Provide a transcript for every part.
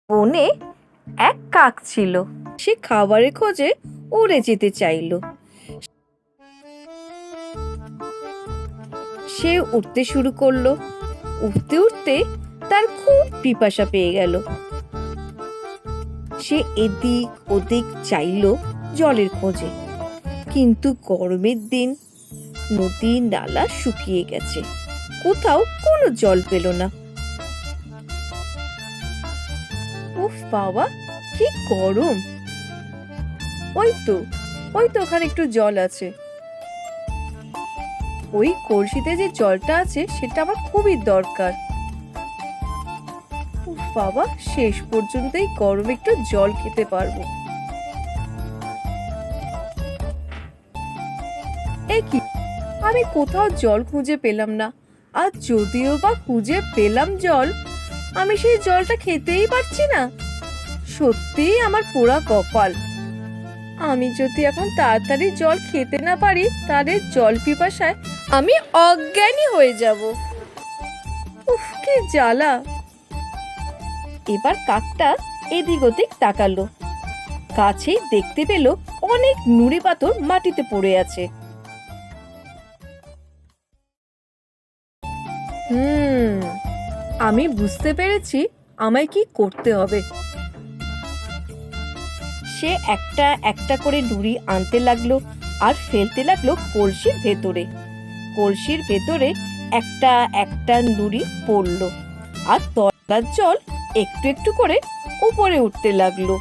বনে এক কাক ছিল। সে খাবারের খোঁজে উড়ে যেতে চাইল। সে উঠতে শুরু করলো। উঠতে উঠতে তার খুব পিপাসা পেয়ে গেল। সে এদিক ওদিক চাইল জলের খোঁজে, কিন্তু গরমের দিন, নদী নালা শুকিয়ে গেছে, কোথাও কোনো জল পেল না। উফ বাবা, কি গরম! ওই তো ওখানে একটু জল আছে। ওই কলসিতে যে জলটা আছে সেটা আমার খুবই দরকার। উফ বাবা, শেষ পর্যন্ত এই গরমে একটু জল খেতে পারবো। এ কি, আমি কোথাও জল খুঁজে পেলাম না। আর যদিও বা খুঁজে পেলাম জল, আমি সেই জলটা খেতেই পারছি না। সত্যিই আমার পোড়া কপাল। আমি যদি এখন তাড়াতাড়ি জল খেতে না পারি, তাহলে জল পিপাসায় আমি অজ্ঞানী হয়ে যাব। উফ, কি জ্বালা! এবার কাকটা এদিক ওদিক তাকালো। কাছেই দেখতে পেল অনেক নুড়ি পাথর মাটিতে পড়ে আছে। আমি বুঝতে পেরেছি আমায় কি করতে হবে। সে একটা একটা করে নুড়ি আনতে লাগলো আর ফেলতে লাগলো কলসির ভেতরে। কলসির ভেতরে একটা একটা নুড়ি পড়লো, আর তলার জল একটু একটু করে উপরে উঠতে লাগলো।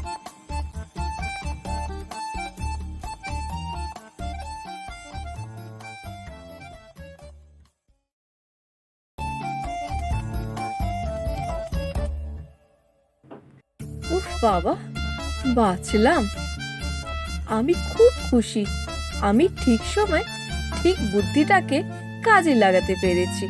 উফ বাবা, বাঁচলাম! আমি খুব খুশি। আমি ঠিক সময় ঠিক বুদ্ধিটাকে কাজে লাগাতে পেরেছি।